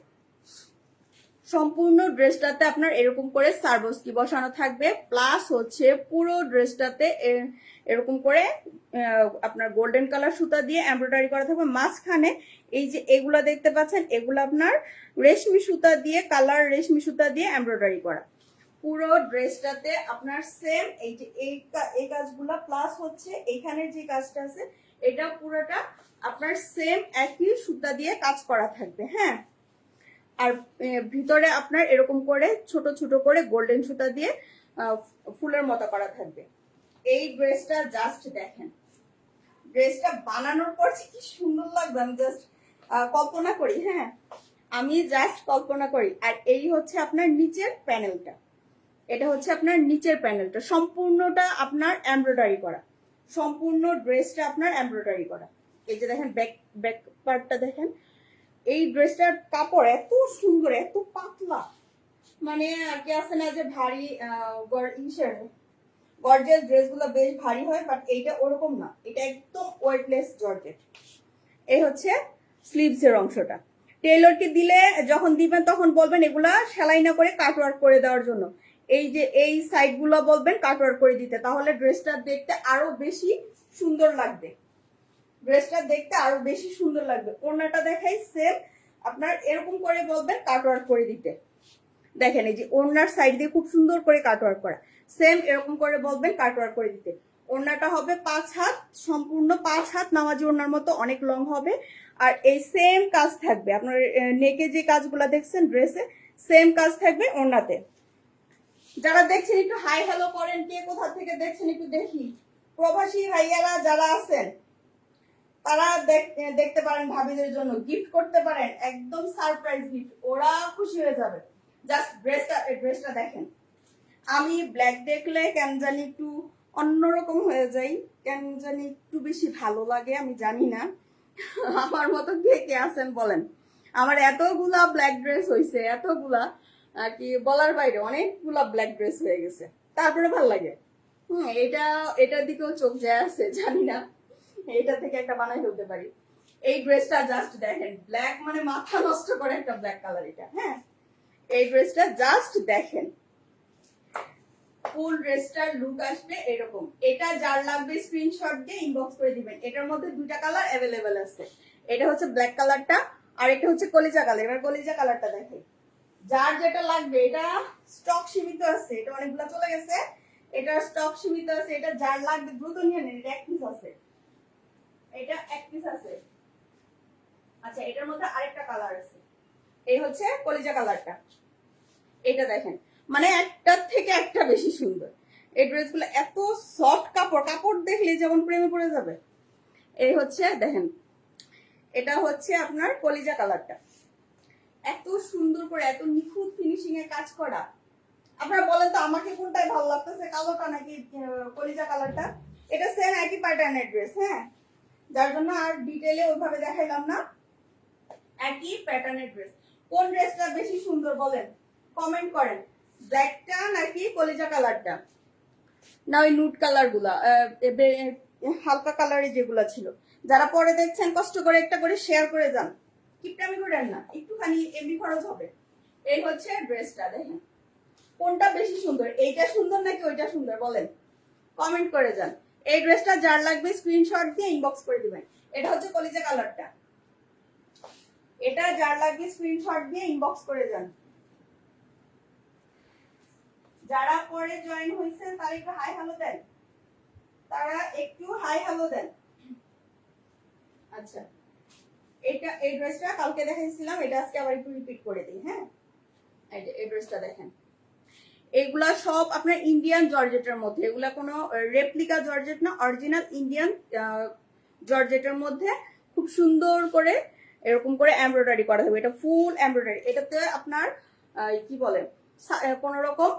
সম্পূর্ণ ড্রেসটাতে আপনার এরকম করে সার্বস্কি বসানো থাকবে, প্লাস হচ্ছে পুরো ড্রেসটাতে এরকম করে আপনার গোল্ডেন কালার সুতা দিয়ে এমব্রয়ডারি করা থাকবে। মাঝখানে এই যে এগুলা দেখতে পাচ্ছেন, এগুলো আপনার রেশমি সুতা দিয়ে, কালার রেশমি সুতা দিয়ে এমব্রয়ডারি করা। পুরো ড্রেসটাতে আপনার সেম এই যে এই কাজগুলা, প্লাস হচ্ছে এখানে যে কাজটা আছে এটা পুরোটা আপনার সেম একই সুতা দিয়ে কাজ করা থাকবে। হ্যাঁ, আর ভিতরে আপনার এরকম করে ছোট ছোট করে গোল্ডেন সুতা দিয়ে ফুলের মতো করা থাকবে। এই ড্রেসটা জাস্ট দেখেন, ড্রেসটা বানানোর পর কি সুন্দর লাগবে, আমি জাস্ট কল্পনা করি। হ্যাঁ, আমি জাস্ট কল্পনা করি। আর এই হচ্ছে আপনার নিচের প্যানেলটা, এটা হচ্ছে আপনার নিচের প্যানেলটা, সম্পূর্ণটা আপনার এমব্রয়ডারি করা, সম্পূর্ণ ড্রেসটা আপনার এমব্রয়ডারি করা। এই যে দেখেন ব্যাক পার্টটা দেখেন, এই ড্রেসটার কাপড় এত সুন্দর, এত পাতলা, মানে কি আছে না যে ভারী গর্জিয়াস ড্রেসগুলো বেশ ভারী হয়, বাট এইটা ওরকম না, এটা একদম ওয়েটলেস জর্জেট। এই হচ্ছে স্লিভস এর অংশটা। টেইলরকে দিলে যখন দিবেন তখন বলবেন এগুলা সেলাই না করে কাটওয়ার্ক করে দেওয়ার জন্য। এই যে এই সাইড গুলো বলবেন কাটওয়ার্ক করে দিতে, তাহলে ড্রেসটা দেখতে আরো বেশি সুন্দর লাগবে, ড্রেসটা দেখতে আরো বেশি সুন্দর লাগবে। ওড়নাটা দেখাই সেম, আপনার এরকম করে বলবেন কাটওয়ার্ক করে দিতে। দেখেন এই যে ওড়নার সাইড দিয়ে খুব সুন্দর করে কাটওয়ার্ক করা, সেম এরকম করে বলবেন কাটওয়ার্ক করে দিতে। ওড়নাটা হবে 5 হাত, সম্পূর্ণ 5 হাত নামাজি ওড়নার মতো অনেক লং হবে। আর এই সেম কাজ থাকবে আপনার নেকে, যে কাজগুলো দেখছেন ড্রেসে সেম কাজ থাকবে ওড়নাতে। যারা দেখছেন একটু হাই হ্যালো করেন, কে কোথা থেকে দেখছেন একটু দেখি। প্রবাসী ভাইয়ারা যারা আছেন তারা দেখতে পারেন, ভাবিদের জন্য গিফট করতে পারেন, একদম সারপ্রাইজ গিফট, ওরা খুশি হয়ে যাবে। জাস্ট ড্রেসটা দেখেন, আমি ব্ল্যাক দেখলে কেন জানি একটু অন্যরকম হয়ে যাই, কেন জানি একটু বেশি ভালো লাগে, আমি জানি না আমার মতো কে কে আছেন বলেন। আমার এতগুলা ব্ল্যাক ড্রেস হয়েছে, এতগুলা আর কি বলার বাইরে, অনেকগুলা ব্ল্যাক ড্রেস হয়ে গেছে, তারপরে ভাল লাগে। এটার দিকেও চোখ যায় আছে, জানি না এটা থেকে একটা বানাই ফেলতে পারি। এই ড্রেসটা জাস্ট দেখেন, ব্ল্যাক মানে মাথা নষ্ট করে একটা ব্ল্যাক কালার এটা। হ্যাঁ, এই ড্রেসটা জাস্ট দেখেন, ফুল ড্রেসটার লুক আসবে এরকম। এটা যার লাগবে স্ক্রিনশট দিয়ে ইনবক্স করে দিবেন। এটার মধ্যে দুইটা কালার অ্যাভেলেবেল আছে, এটা হচ্ছে ব্ল্যাক কালারটা, আর এটা হচ্ছে কলিজা কালার। এবার কলিজা কালারটা দেখাই। যার যেটা লাগবে, এটা স্টক সীমিত আছে, এটা অনেকগুলো চলে গেছে, এটা স্টক সীমিত আছে, এটা যার লাগবে দ্রুত নিয়ে নেন। এটা এক পিস আছে, এটা এক পিস আছে। আচ্ছা, এটার মধ্যে আরেকটা কালার আছে, এই হচ্ছে কলিজা কালারটা। এটা দেখেন, মানে একটার থেকে একটা বেশি সুন্দর। এই ড্রেসগুলো এত সফট কাপড়, কাপড় দেখলে যেমন প্রেমে পড়ে যাবে। এই হচ্ছে দেখেন, এটা হচ্ছে আপনার কলিজা কালারটা, এত সুন্দর করে এত নিখুঁত ফিনিশিং এ কাজ করা। আপনারা বলেন তো আমাকে কোনটাই ভালো লাগতেছে, কালোটা নাকি কলিজা কালারটা? এটা সেম একই প্যাটার্নের ড্রেস, হ্যাঁ, যার জন্য আর ডিটেইলে ওইভাবে দেখাইলাম না। একই প্যাটার্নের ড্রেস। কোন ড্রেসটা বেশি সুন্দর বলেন, কমেন্ট করেন। ব্ল্যাকটা নাকি কলিজা কালারটা, না ওই নুট কালার গুলা, হালকা কালারে যেগুলা ছিল। যারা পরে দেখছেন কষ্ট করে একটা করে শেয়ার করে যান, কিপটামি করেন না, একটুখানি এমনি খরচ হবে। এই হচ্ছে ড্রেসটা, দেখেন কোনটা বেশি সুন্দর, এইটা সুন্দর নাকি ওইটা সুন্দর বলেন, কমেন্ট করে যান। এই ড্রেসটা যার লাগবে স্ক্রিনশট দিয়ে ইনবক্স করে দিবেন। এটা হচ্ছে কলিজা কালারটা, এটা যার লাগবে স্ক্রিনশট দিয়ে ইনবক্স করে যান। যারা পরে জয়েন হয়েছেন তারা একটু হাই হ্যালো দেন, তারা একটু হাই হ্যালো দেন। আচ্ছা, এটা এই ড্রেসটা কালকে দেখাইছিলাম, এটা আজকে আবার একটু রিপিট করে দিই। হ্যাঁ, এই ড্রেসটা দেখেন, এগুলা সব আপনার ইন্ডিয়ান জর্জেটের মধ্যে, এগুলা কোনো রেপ্লিকা জর্জেট না, অরিজিনাল ইন্ডিয়ান জর্জেটের মধ্যে খুব সুন্দর করে এরকম করে এমব্রয়ডারি করা হবে। এটা ফুল এমব্রয়ডারি, এটাতে আপনার কি বলে কোনো রকম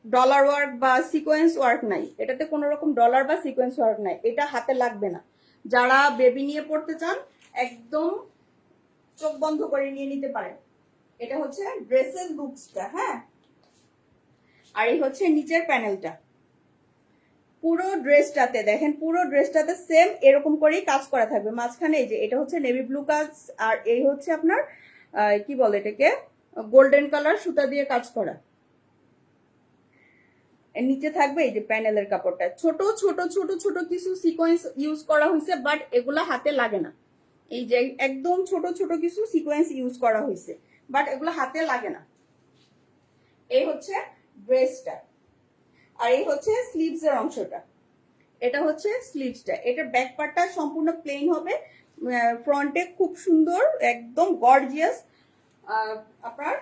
ডলার ওয়ার্ক বা সিকোয়েন্স ওয়ার্ক নাই, এটাতে কোনো রকম ডলার বা সিকোয়েন্স ওয়ার্ক নাই, এটা হাতে লাগবে না। যারা বেবি নিয়ে পড়তে চান একদম চোখ বন্ধ করে নিয়ে নিতে পারেন। এটা হচ্ছে ড্রেসের লুকসটা, হ্যাঁ, আর এই হচ্ছে নিচের প্যানেলটা। পুরো ড্রেসটাতে দেখেন, পুরো ড্রেসটাতে সেম এরকম করেই কাজ করা থাকবে। মাঝখানে এই যে এটা হচ্ছে নেভি ব্লু কাজ, আর এই হচ্ছে আপনার কি বলে এটাকে, গোল্ডেন কালার সুতা দিয়ে কাজ করা। এর নিচে থাকবে এই যে প্যানেলের কাপড়টা, ছোট ছোট ছোট ছোট কিছু সিকোয়েন্স ইউজ করা হয়েছে, বাট এগুলা হাতে লাগে না। এই যে একদম ছোট ছোট কিছু সিকোয়েন্স ইউজ করা হয়েছে, বাট এগুলো হাতে লাগে না। এই হচ্ছে ড্রেসটা, আর এই হচ্ছে স্লিভস এর অংশটা। এটা হচ্ছে স্লিভসটা, এটার ব্যাক পার্টটা সম্পূর্ণ প্লেন হবে, ফ্রন্টে খুব সুন্দর একদম গর্জিয়াস আপনার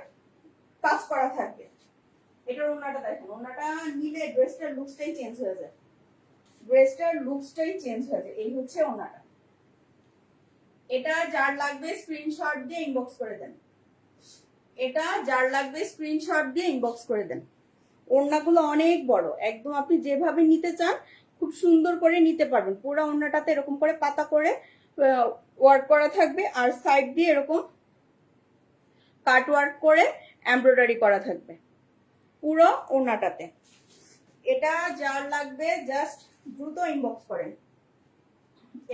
কাজ করা থাকবে। এটার ওড়নাটা দেখেন, ওড়নাটা নিলে ড্রেসটার লুকসটাই চেঞ্জ হয়ে যায়, ড্রেসটার লুকসটাই চেঞ্জ হয়ে যায়। এই হচ্ছে ওড়নাটা। এটা যার লাগবে স্ক্রিনশট দিয়ে ইনবক্স করে দেন, এটা যার লাগবে স্ক্রিনশট দিয়ে ইনবক্স করে দেন। ওড়নাগুলো অনেক বড়, একদম আপনি যেভাবে নিতে চান খুব সুন্দর করে নিতে পারবেন। পুরো ওড়নাটাতে এরকম করে পাতা করে ওয়ার্ক করা থাকবে, আর সাইড দিয়ে এরকম কাট ওয়ার্ক করে এমব্রয়ডারি করা থাকবে পুরো ওড়নাটাতে। এটা যার লাগবে জাস্ট দ্রুত ইনবক্স করেন।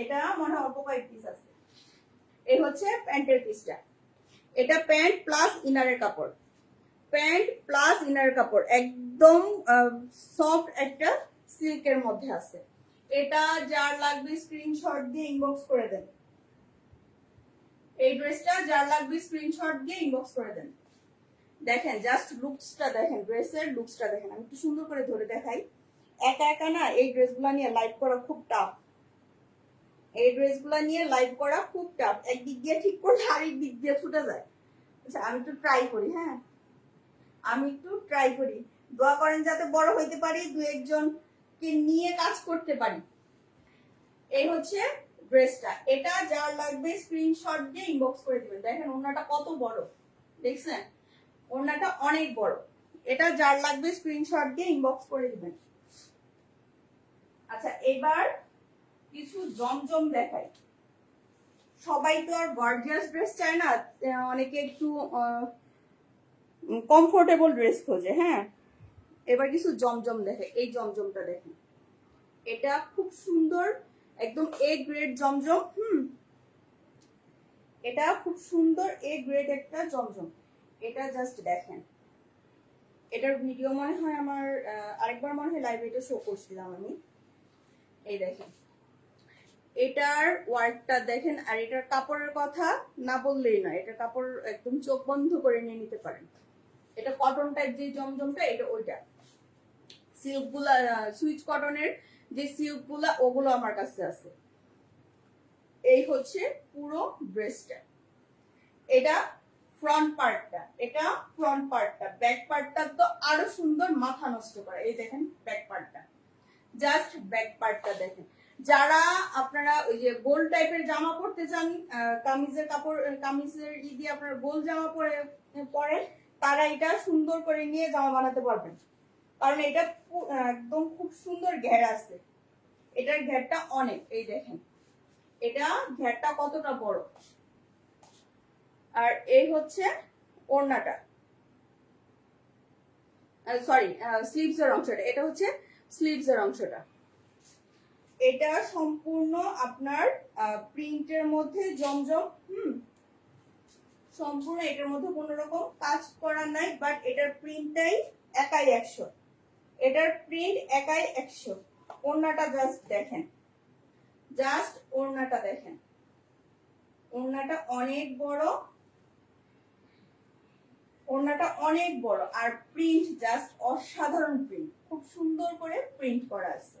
এটা মনে হয় অল্প কয়েক পিস আছে। এই হচ্ছে প্যান্টের পিসটা, এটা প্যান্ট প্লাস ইনারের কাপড়, প্যান্ট প্লাস ইনার কাপড়, একদম সফট একটা সিল্কের মধ্যে আছে। এটা যার লাগবে স্ক্রিনশট দিয়ে ইনবক্স করে দেন। এই ড্রেসটা যার লাগবে স্ক্রিনশট দিয়ে ইনবক্স করে দেন। দেখেন জাস্ট লুকসটা দেখেন, ড্রেসের লুকসটা দেখেন। আমি একটু সুন্দর করে ধরে দেখাই। একা একা না এই ড্রেসগুলো নিয়ে লাইভ করা খুব টাফ, এই ড্রেসগুলো নিয়ে লাইভ করা খুব টাফ। একদিক দিয়ে ঠিক করলে আরেক দিক দিয়ে ছুটে যায়। আচ্ছা, আমি একটু ট্রাই করি, হ্যাঁ, আমি একটু ট্রাই করি। দোয়া করেন যাতে বড় হইতে পারি, দু একজনকে নিয়ে কাজ করতে পারি। এই হচ্ছে ড্রেসটা, এটা যার লাগবে স্ক্রিনশট দিয়ে ইনবক্স করে দিবেন। দেখেন ওড়নাটা কত বড়, দেখছেন ওড়নাটা অনেক বড়। এটা যার লাগবে স্ক্রিনশট দিয়ে ইনবক্স করে দিবেন। আচ্ছা, এবার কিছু জমজম দেখাই। সবাই তো আর গর্জিয়াস ড্রেস চায় না, অনেকে একটু কমফোর্টেবল ড্রেস খোঁজে। হ্যাঁ, এবার কিছু জমজম দেখে। এই জমজমটা দেখেন, এটা খুব সুন্দর, একদম এ গ্রেড জমজম। এটা খুব সুন্দর এ গ্রেড একটা জমজম। এটা জাস্ট দেখেন, এটার ভিডিও মনে হয় আমার আরেকবার মনে হয় লাইভে এটা শো করছিলাম আমি। এই দেখেন, এটার ওয়ার্কটা দেখেন, আর এটার কাপড়ের কথা না বললেই নয়, এটা কাপড় একদম চোখ বন্ধ করে নিয়ে নিতে পারেন। এটা কটন টাইপ যে জমজমটা, এটা ওইটা। সিল্ক গুলা, সুইচ কটনের যে সিল্ক গুলা, ওগুলো আমার কাছে আছে। এই হচ্ছে পুরো ড্রেসটা। এটা ফ্রন্ট পার্টটা, এটা ফ্রন্ট পার্টটা। ব্যাক পার্টটা তো আরো সুন্দর, মাথা নষ্ট করে। এই দেখেন ব্যাক পার্টটা, জাস্ট ব্যাক পার্টটা দেখেন। যারা আপনারা ওই যে গোল টাইপের জামা পরতে চান, কামিজের কাপড়, কামিজের দিয়ে আপনার গোল জামা পরে তারা এটা সুন্দর করে নিয়ে জামা বানাতে পারবেন, কারণ এটা একদম খুব সুন্দর ঘের আছে। এটার ঘেরটা অনেক, এই দেখেন এটা ঘেরটা কতটা বড়। আর এই হচ্ছে ওড়নাটা, সরি স্লিভস এর অংশটা, এটা হচ্ছে স্লিভস এর অংশটা। এটা সম্পূর্ণ আপনার প্রিন্টের মধ্যে জমজম, সম্পূর্ণ এটার মধ্যে কোনো রকম কাজ করা নাই, বাট এটার প্রিন্টটাই একাই 100, এটার প্রিন্ট একাই 100। ওড়নাটা জাস্ট দেখেন, জাস্ট ওড়নাটা দেখেন, ওড়নাটা অনেক বড়, ওড়নাটা অনেক বড়। আর প্রিন্ট জাস্ট অসাধারণ প্রিন্ট, খুব সুন্দর করে প্রিন্ট করা আছে।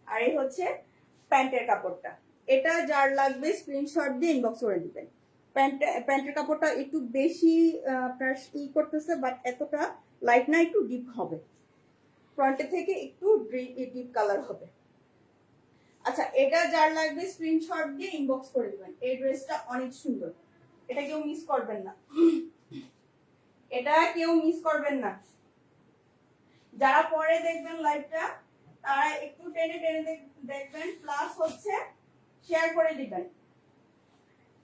আর এই হচ্ছে প্যান্টের কাপড়টা। এটা যার লাগবে স্ক্রিনশট দিয়ে ইনবক্স করে দিবেন। প্যান্টের কাপড়টা একটু বেশি আপনার ই করতেছে, বাট এতটা লাইট না, একটু ডিপ হবে, ফ্রন্টে থেকে একটু ডিপ কালার হবে। আচ্ছা, এটা যার লাগবে স্ক্রিনশট দিয়ে ইনবক্স করে দিবেন। এই ড্রেসটা অনেক সুন্দর, এটা কেউ মিস করবেন না, এটা কেউ মিস করবেন না। যারা পরে দেখবেন লাইভটা, তারা একটু টেনে টেনে দেখবেন, প্লাস হচ্ছে শেয়ার করে দিবেন,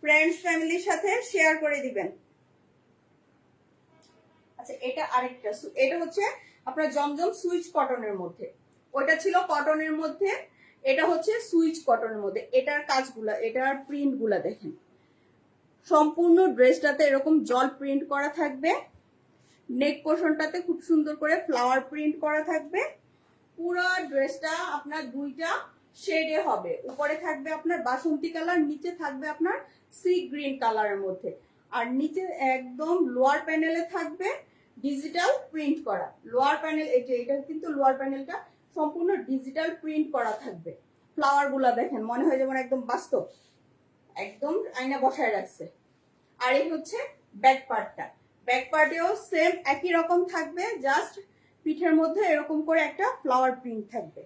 ফ্রেন্ডস ফ্যামিলির সাথে শেয়ার করে দিবেন। আচ্ছা, এটা আরেকটা, এটা হচ্ছে আপনার জমজম সুইচ কটনের মধ্যে, ওটা ছিল কটনের মধ্যে, এটা হচ্ছে সুইচ কটনের মধ্যে। এটার কাজগুলা, এটার প্রিন্ট গুলা দেখেন, সম্পূর্ণ ড্রেসটাতে এরকম জল প্রিন্ট করা থাকবে, নেক পোর্শনটাতে খুব সুন্দর করে ফ্লাওয়ার প্রিন্ট করা থাকবে। পুরো ড্রেসটা আপনার দুইটা শেডে হবে, উপরে থাকবে আপনার বাসন্তী কালার, নিচে থাকবে আপনার সি গ্রিন কালারের মধ্যে। আর নিচে একদম লোয়ার প্যানেলে থাকবে ডিজিটাল প্রিন্ট করা। লোয়ার প্যানেল, এটা কিন্তু লোয়ার প্যানেলটা সম্পূর্ণ ডিজিটাল প্রিন্ট করা থাকবে। ফ্লাওয়ার গুলা দেখেন, মনে হয় যেমন একদম বাস্তব, একদম আয়না বসায় রাখছে। আর এই হচ্ছে ব্যাক পার্টটা, ব্যাক পার্টেও সেম একই রকম থাকবে, জাস্ট পিঠের মধ্যে এরকম করে একটা ফ্লাওয়ার প্রিন্ট থাকবে।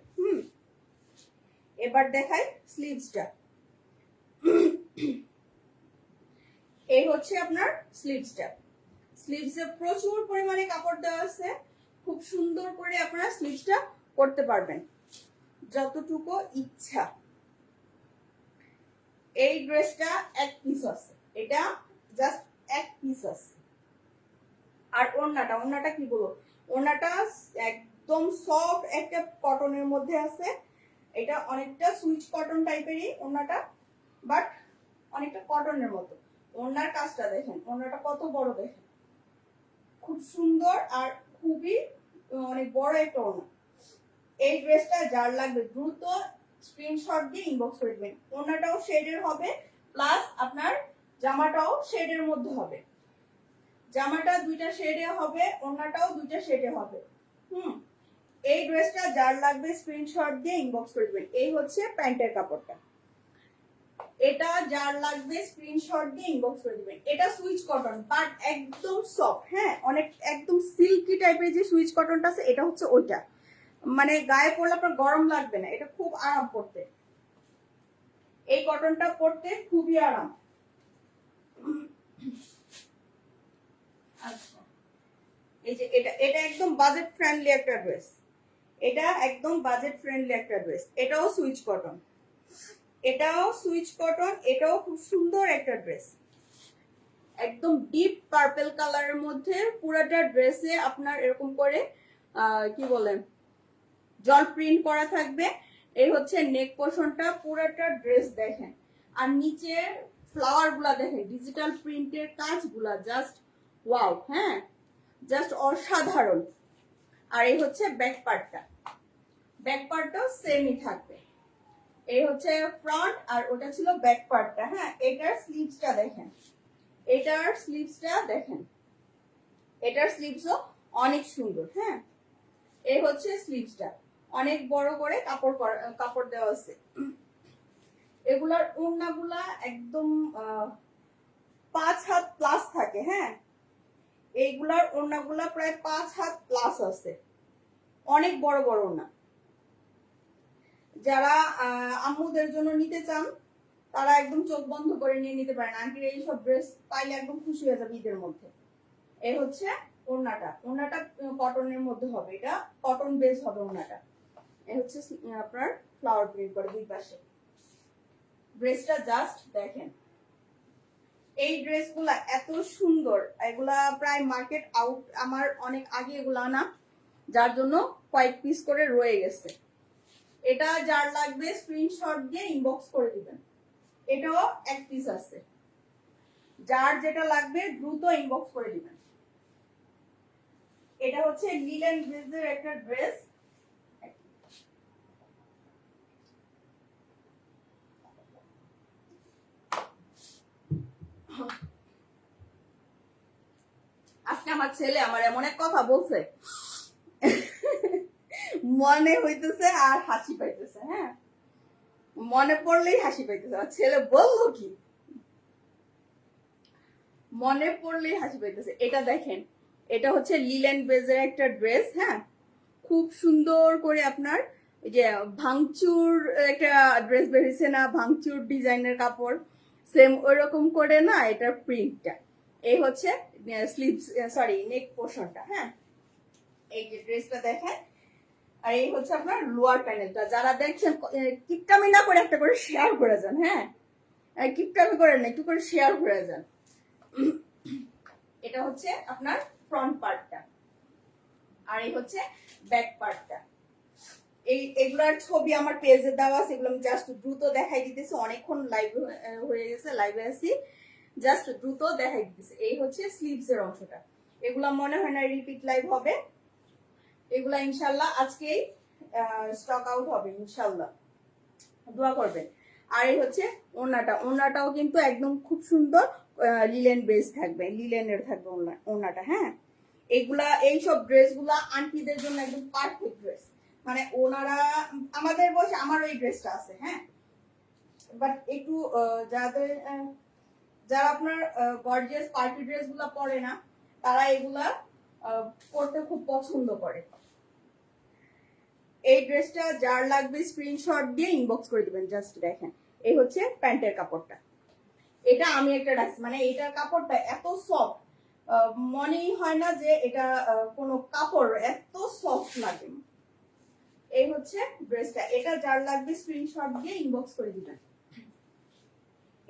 এবার দেখাই স্লিভসটা। এই হচ্ছে আপনার স্লিভসটা। স্লিভসে প্রচুর পরিমাণে কাপড় দেওয়া আছে, খুব সুন্দর করে আপনারা স্লিভসটা করতে পারবেন যতটুকু ইচ্ছা। এই ড্রেসটা এক পিস আছে, এটা জাস্ট এক পিস আছে। আর ওড়নাটা কি বলবো, ওড়নাটা একদম সফট একটা কটনের মধ্যে আছে। এটা অনেকটা সুইচ কটন টাইপেরই ওড়নাটা, বাট অনেকটা কটনের মতো। ওড়নার কাজটা দেখেন, ওড়নাটা কত বড় দেখেন, খুব সুন্দর আর খুবই অনেক বড় একটা ওড়না। এই ড্রেসটা যার লাগবে দ্রুত স্ক্রিনশট দিয়ে ইনবক্স করে দিবেন। ওড়নাটাও শেডের হবে, প্লাস আপনার জামাটাও শেডের মধ্যে হবে। জামাটা দুইটা শেডে হবে, ওড়নাটাও দুইটা শেডে হবে। এই ড্রেসটা যার লাগবে স্ক্রিনশট দিয়ে ইনবক্স করে দিবেন। এই হচ্ছে প্যান্টের কাপড়টা, এটা যার লাগবে স্ক্রিনশট দিয়ে ইনবক্স করে দিবেন। এটা সুইচ কটন, বাট একদম সফট, হ্যাঁ, অনেক একদম সিল্কি টাইপের যে সুইচ কটনটা আছে, এটা হচ্ছে ওইটা, মানে গায়ে পরলে আপনার গরম লাগবে না, এটা খুব আরাম পড়তে। এই কটনটা পরতে খুবই আরাম। আচ্ছা, এই যে এটা একদম বাজেট ফ্রেন্ডলি একটা ড্রেস, এটা একদম বাজেট ফ্রেন্ডলি একটা ড্রেস। এটাও সুইচ কটন, এটাও সুইচ কটন, এটাও খুব সুন্দর একটা ড্রেস, একদম ডিপ পার্পল কালারের মধ্যে। পুরোটা ড্রেসে আপনার এরকম করে কি বলেন জল প্রিন্ট করা থাকবে। এই হচ্ছে নেক পোর্শনটা, পুরোটা ড্রেস দেখেন। আর নিচে ফ্লাওয়ার গুলা দেখেন, ডিজিটাল প্রিন্টের কাজগুলা জাস্ট ওয়াও, হ্যাঁ, জাস্ট অসাধারণ। আর এই হচ্ছে ব্যাক পার্টটা, ব্যাক পার্টটাও সেমই থাকবে। এই হচ্ছে ফ্রন্ট আর ওটা ছিল ব্যাক পার্টটা। হ্যাঁ, এটার স্লিভসটা দেখেন, এটার স্লিভসটা দেখেন, এটার স্লিভসও অনেক সুন্দর। হ্যাঁ, এই হচ্ছে স্লিভসটা, অনেক বড় করে কাপড় দেওয়া আছে। এগুলার ওড়নাগুলা একদম 5 হাত প্লাস থাকে। হ্যাঁ, এইগুলার ওড়নাগুলা প্রায় 5 হাত প্লাস আছে, অনেক বড় বড় ওড়না। যারা আম্মুদের জন্য নিতে চান তারা একদম চোখ বন্ধ করে নিয়ে নিতে পারেন। আন্টির এইসব ড্রেস পাইলে একদম খুশি হয়ে যাবে ঈদের মধ্যে। এই হচ্ছে ওড়নাটা, ওড়নাটা কটনের মধ্যে হবে, এটা কটন বেস হবে ওড়নাটা। এই হচ্ছে আপনার ফ্লাওয়ার প্রিন্ট করে দুই পাশে। ড্রেসটা জাস্ট দেখেন, এই ড্রেসগুলা এত সুন্দর, এগুলা প্রায় মার্কেট আউট, আমার অনেক আগে এগুলা আনা, যার জন্য কয়েক পিস করে রয়ে গেছে। এটা যার লাগবে স্ক্রিনশট দিয়ে ইনবক্স করে দিবেন। এটাও এক পিস আছে, যার যেটা লাগবে দ্রুত ইনবক্স করে দিবেন। এটা হচ্ছে লিলেন বেজের একটা ড্রেস। আজকে আমার ছেলে আমার এমন এক কথা বলছে, মনে হইতেছে আর হাসি পাইতেছে। হ্যাঁ, মনে পড়লেই হাসি পাইতেছে। আমার ছেলে বললো কি, মনে পড়লেই হাসি পাইতেছে। এটা দেখেন, এটা হচ্ছে লিলেন বেজের একটা ড্রেস। হ্যাঁ, খুব সুন্দর করে আপনার এই যে ভাঙচুর একটা ড্রেস বেরিয়েছে না, ভাঙচুর ডিজাইনের কাপড়, সেম ওই রকম করে না এটার প্রিন্টটা। এই হচ্ছে স্লিভস, সরি নেক পোর্শনটা। হ্যাঁ, এই যে ড্রেসটা দেখেন, আর এই হচ্ছে আপনার লোয়ার প্যানেলটা। যারা দেখছেন কিপটামি না করে একটা করে শেয়ার করে যান। হ্যাঁ, কিপটামি করে না, একটু করে শেয়ার করে যান। এটা হচ্ছে আপনার ফ্রন্ট পার্টটা, আর এই হচ্ছে ব্যাক পার্টটা। এগুলার ছবি আমার পেজে দেওয়া আছে, এগুলো আমি জাস্ট দ্রুত দেখাই দিতেছি, অনেকক্ষণ লাইভ হয়ে গেছে, লাইভে আছি, জাস্ট দ্রুত দেখাই দিতেছি। এই হচ্ছে স্লিভস এর অংশটা। এগুলা মনে হয় না রিপিট লাইভ হবে, এগুলা ইনশাল্লাহ আজকেই স্টক আউট হবে ইনশাল্লাহ, দোয়া করবেন। আর এই হচ্ছে ওড়নাটা, ওড়নাটাও কিন্তু একদম খুব সুন্দর লিলেন বেস থাকবে, লিলেনের থাকবে ওড়নাটা। হ্যাঁ, এইগুলা এইসব ড্রেসগুলা আন্টিদের জন্য একদম পারফেক্ট ড্রেস। মানে ওনারা আমাদের বয়সে, আমার ওই ড্রেসটা আছে। হ্যাঁ, বাট একটু যাদের যারা আপনার গর্জিয়াস পার্টি ড্রেসগুলা পরে না, তারা এগুলা পরতে খুব পছন্দ করে। এই ড্রেসটা যার লাগবে স্ক্রিনশট দিয়ে ইনবক্স করে দিবেন। জাস্ট দেখেন, এই হচ্ছে প্যান্টের কাপড়টা। এটা আমি একটা রাখছি, মানে এটার কাপড়টা এত সফট, মনেই হয় না যে এটা কোনো কাপড়, এত সফট লাগে। এই হচ্ছে ড্রেসটা, এটা যার লাগবে স্ক্রিনশট দিয়ে ইনবক্স করে দিবেন।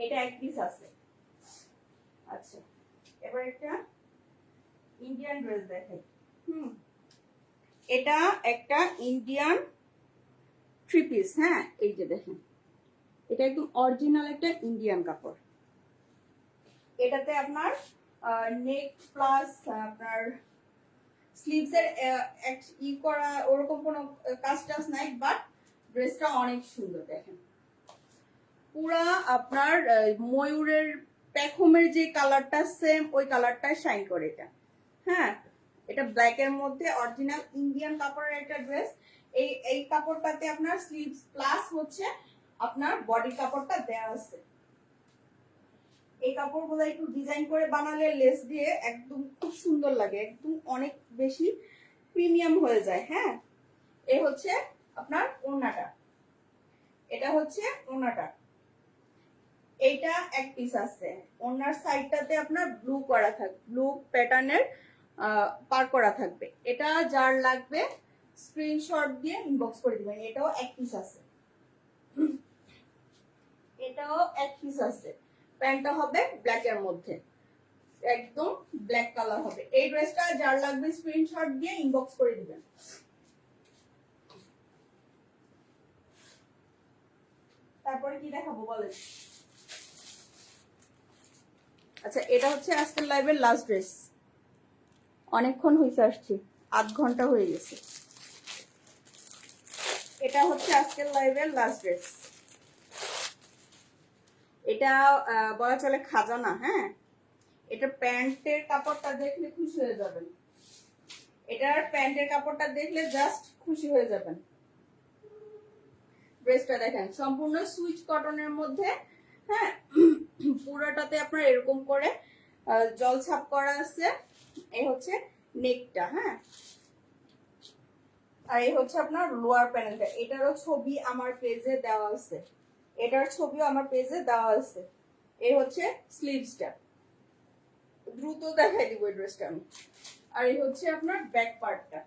এটা এক পিস আছে। আচ্ছা, এবার একটা ইন্ডিয়ান ড্রেস দেখাই। এটা একটা ইন্ডিয়ান থ্রি পিস। হ্যাঁ, এই যে দেখেন, এটা একদম অরিজিনাল একটা ইন্ডিয়ান কাপড়। এটাতে আপনার নেক প্লাস আপনার স্লিভস এর ই করা ওরকম কোনো কাজ টাজ নাই, বাট ড্রেসটা অনেক সুন্দর। দেখেন, পুরা আপনার ময়ূরের পেখমের যে কালারটা সেম ওই কালারটা শাইন করে এটা। হ্যাঁ, এটা ব্ল্যাক এর মধ্যে অরিজিনাল ইন্ডিয়ান কাপড়ের একটা ড্রেস। এই কাপড়টাতে আপনার স্লিভস প্লাস হচ্ছে আপনার বডি কাপড়টা দেয়া আছে। এই কাপড়গুলো একটু ডিজাইন করে বানালে লেস দিয়ে একদম খুব সুন্দর লাগে, একদম অনেক বেশি প্রিমিয়াম হয়ে যায়। হ্যাঁ, এই হচ্ছে আপনার ওড়নাটা, এটা হচ্ছে ওড়নাটা। এইটা এক পিস আছে, ওড়নার সাইডটাতে আপনার ব্লু করা থাকবে, ব্লু প্যাটার্নের পার করা থাকবে। এটা যার লাগবে স্ক্রিনশট দিয়ে ইনবক্স করে দিবেন। এটাও এক পিস আছে, এটাও এক পিস আছে। প্যান্টটা হবে ব্ল্যাক এর মধ্যে, একদম ব্ল্যাক কালার হবে। এই ড্রেসটা যার লাগবে স্ক্রিনশট দিয়ে ইনবক্স করে দিবেন। তারপরে কি দেখাবো বলেন? আচ্ছা, এটা হচ্ছে আজকের লাইভের লাস্ট ড্রেস। অনেকক্ষণ হয়েছে আসছি, আধ ঘন্টা হয়ে গেছে। এটা হচ্ছে আজকের লাইভের লাস্ট ড্রেস। এটা বলা চলে খাজানা। হ্যাঁ, এটা প্যান্টের কাপড়টা দেখলে খুশি হয়ে যাবেন। এটার প্যান্টের কাপড়টা দেখলে জাস্ট খুশি হয়ে যাবেন। ড্রেসটা দেখেন সম্পূর্ণ সুইচ কটনের মধ্যে। হ্যাঁ, পুরোটাতে আপনার এরকম করে জল ছাপ করা আছে। এই হচ্ছে নেকটা। হ্যাঁ, আর এই হচ্ছে আপনার লোয়ার প্যানেলটা। এটারও ছবি আমার পেজে দেওয়া আছে, এটার ছবিও আমার পেজে দেওয়া আছে। এই হচ্ছে স্লিভসটা, দ্রুত দেখাই দিব এই ড্রেসটা আমি। আর এই হচ্ছে আপনার ব্যাক পার্টটা।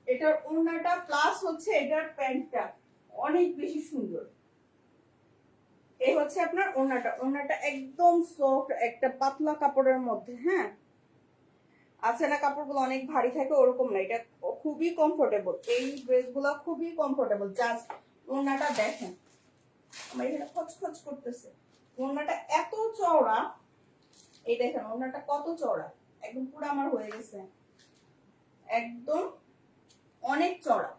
এটার ওড়নাটা প্লাস হচ্ছে এটার প্যান্টটা অনেক বেশি সুন্দর। এই হচ্ছে আপনার ওড়নাটা। ওড়নাটা একদম সফট একটা পাতলা কাপড়ের মধ্যে। হ্যাঁ, আছে না কাপড়গুলো অনেক ভারী থাকে, ওরকম না, এটা খুবই কমফোর্টেবল। এই ড্রেসগুলো খুবই কমফোর্টেবল। জাস্ট ওড়নাটা দেখেন, আমার এখানে খচখচ করতেছে। ওড়নাটা এত চওড়া, এই দেখেন ওড়নাটা কত চওড়া, একদম পুরো আমার হয়ে গেছে, একদম অনেক চওড়া।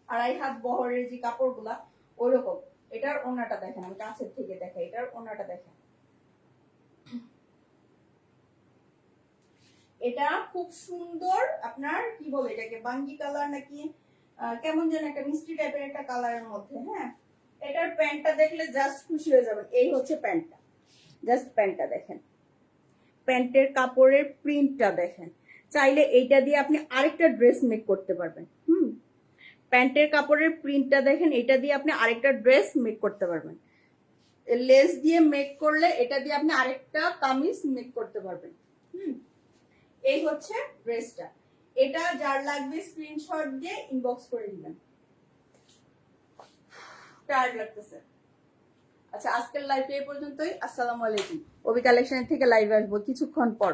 2.5 হাত বহরের যে কাপড়গুলা ওরকম। এটার ওড়নাটা দেখেন, আমি কাছের থেকে দেখাই, এটার ওড়নাটা দেখেন। এটা খুব সুন্দর আপনার কি বলে এটাকে, বাঙ্গি কালার নাকি কেমন যেন একটা মিষ্টি টাইপের একটা কালারের মধ্যে। হ্যাঁ, এটার প্যান্টটা দেখলে জাস্ট খুশি হয়ে যাবেন। এই হচ্ছে প্যান্টটা, জাস্ট প্যান্টটা দেখেন, প্যান্টের কাপড়ের প্রিন্টটা দেখেন। চাইলে এইটা দিয়ে আপনি আরেকটা ড্রেস মেক করতে পারবেন। প্যান্টের কাপড়ের প্রিন্টটা দেখেন, এটা দিয়ে আপনি আরেকটা ড্রেস মেক করতে পারবেন। লেস দিয়ে মেক করলে এটা দিয়ে আপনি আরেকটা কামিজ মেক করতে পারবেন। এই হচ্ছে ড্রেসটা। এটা যার লাগবে স্ক্রিনশট দিয়ে ইনবক্স করে দিবেন। টায়ার্ড লাগতেছে। আচ্ছা, আজকের লাইভ এই পর্যন্তই। আসসালামু আলাইকুম। ওবি কালেকশন থেকে লাইভ আসবো কিছুক্ষণ পর।